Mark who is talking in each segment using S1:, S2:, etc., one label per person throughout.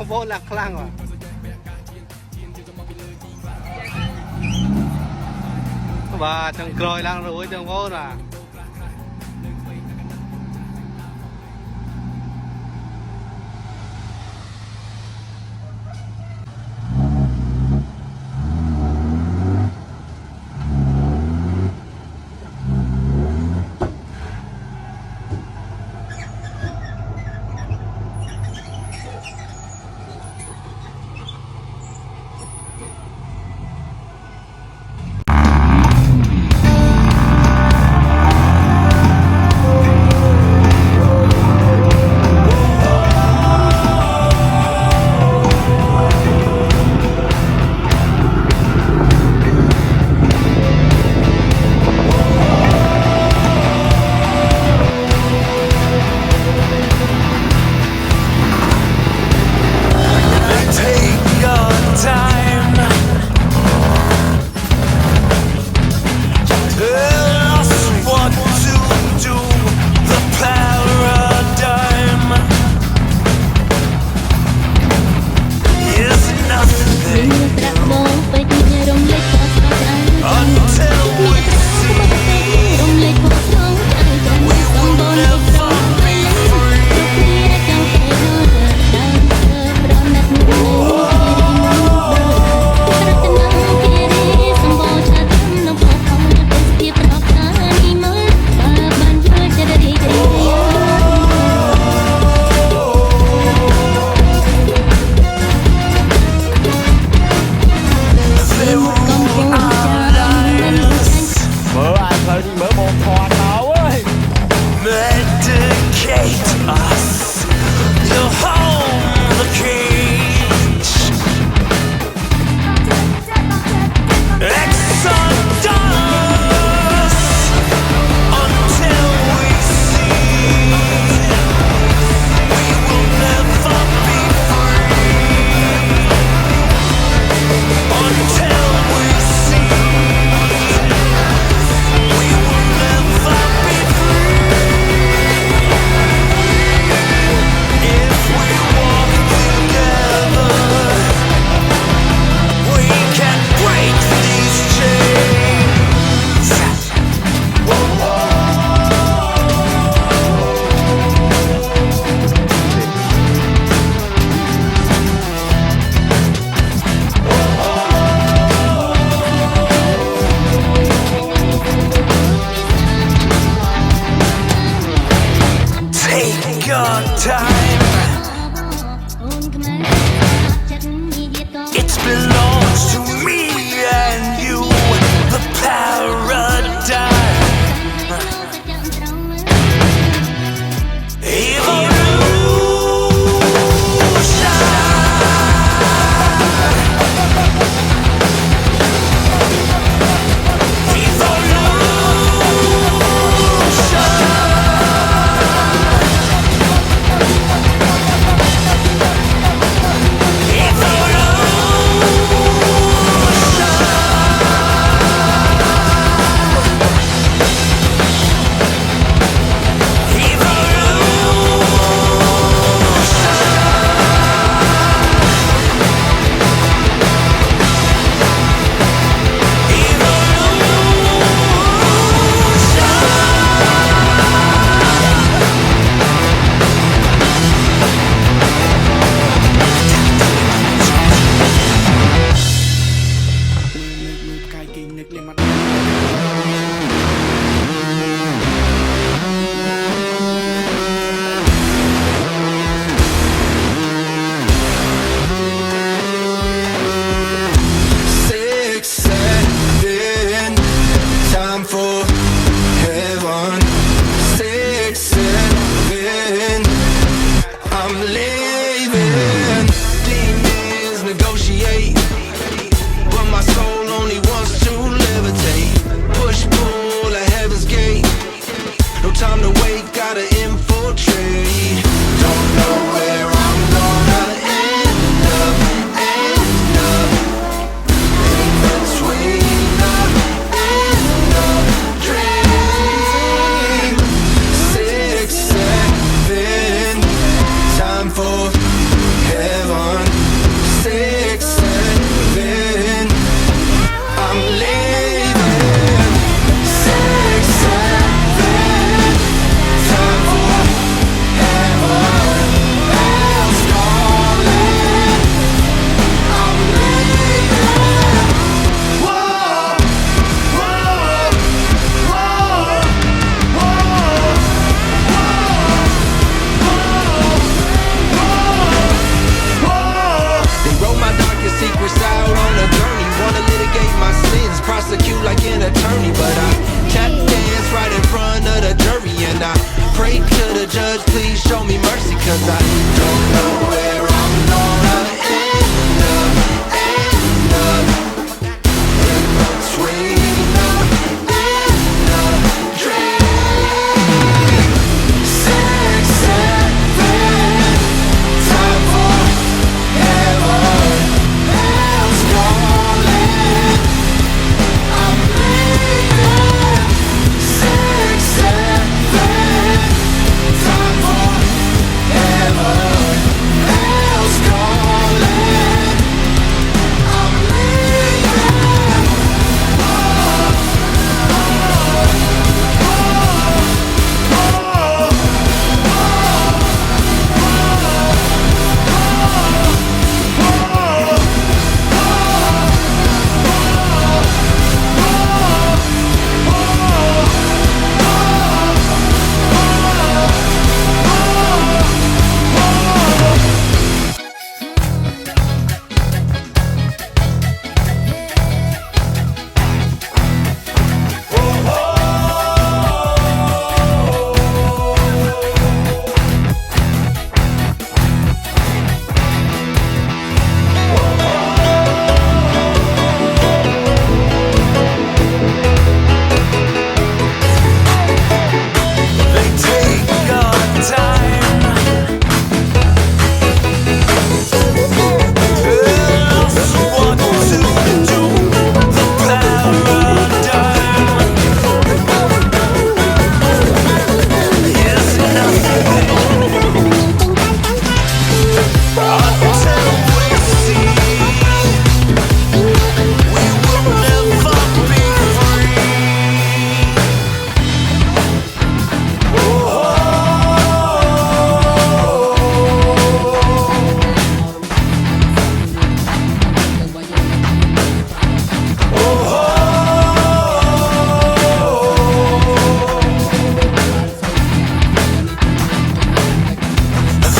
S1: โบหลักคลั่งว่ะว่าจังกรอยลังรู้จังโบน่ะ 'cause I
S2: don't know where I'm gonna end up in between the end of dream. 6, 7, time for heaven, hell's calling. I'm leaving. 6, 7, time for heaven, hell's calling. I'm leaving. They take your time. Tell us what to do. The paradigm is nothing until we see we will never be free.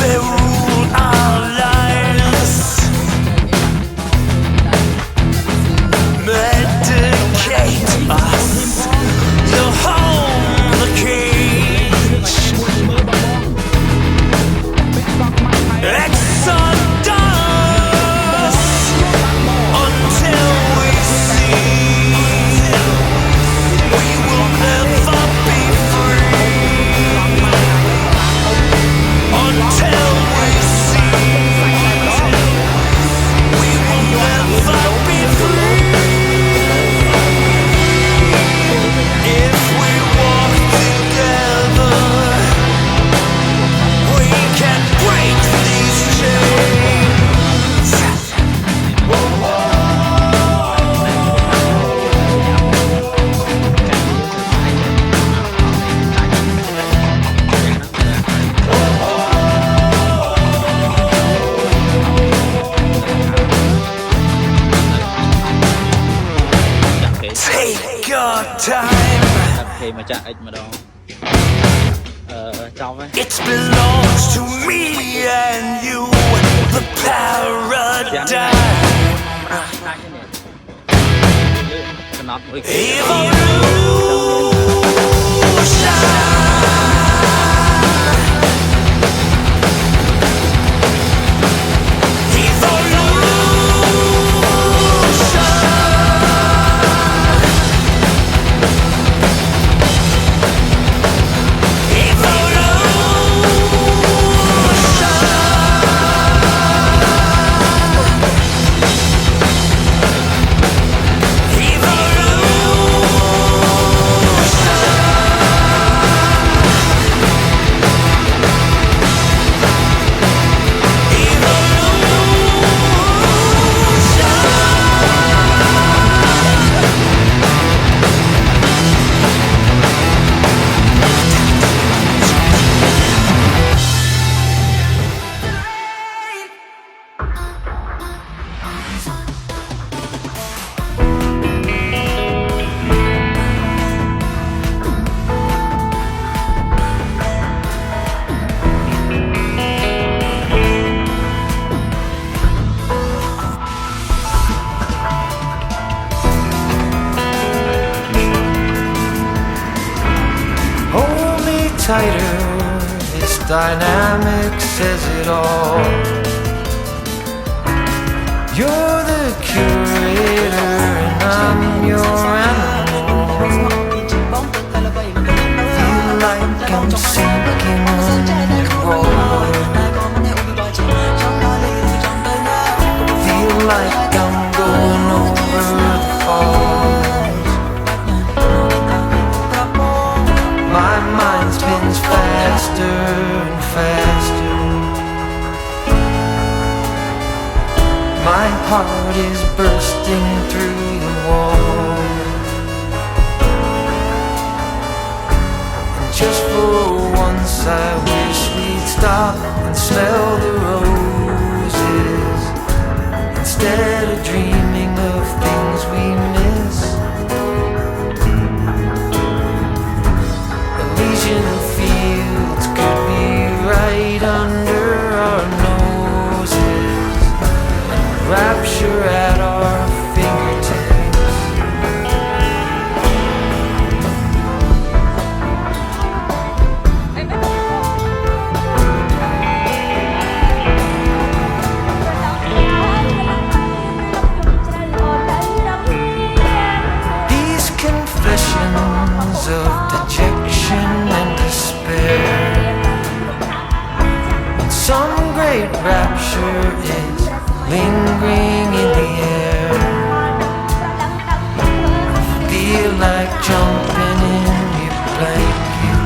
S2: They rule our lives, medicate us to hold the cage. Exodus until we see we will never be free. Until we see we will never be free. If we walk together, we can break these chains. Take your time. It belongs to me and you, the paradigm. tighter this
S3: dynamic says it all. You're the curator and I'm your animal. Feel like I'm sinking underwater. Feel like I'm going over the falls. My mind spins faster and faster. My heart is bursting through the wall. And just for once I wish we'd stop and smell the roses, instead of dreaming of things we miss. Elysian fields could be right under our noses, and rapture at our fingertips. These confessions of dejection and despair, and some great rapture is lingering in the air. I feel like jumping in your blanket.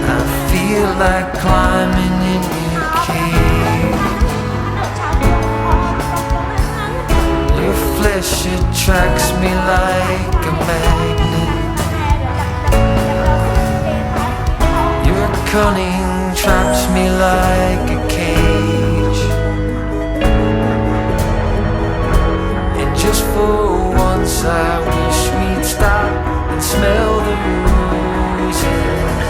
S3: I feel like climbing in your cage. Your flesh attracts me like a magnet. Your cunning traps me like a cage. And just for once I wish we'd stop and smell the roses,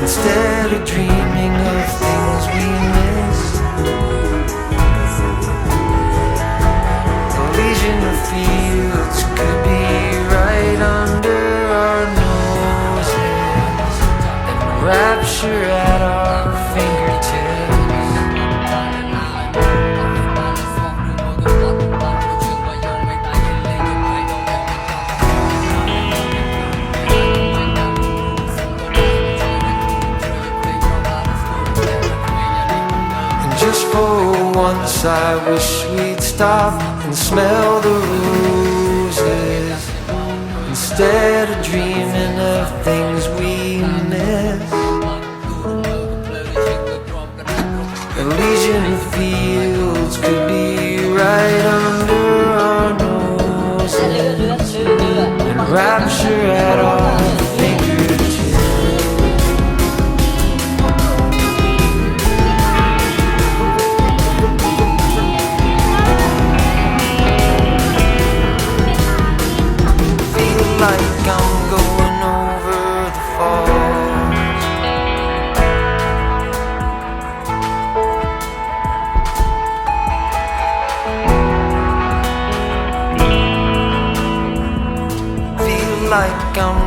S3: instead of dreaming of things we missed. Elysian fields could be right under our noses, and rapture at our fingertips. And just for once I wish we'd stop and smell the roses, instead of dreaming of things we miss. Elysian fields could be right under our noses, and rapture at our fingertips. Feel like I'm going over the falls. Feel like I'm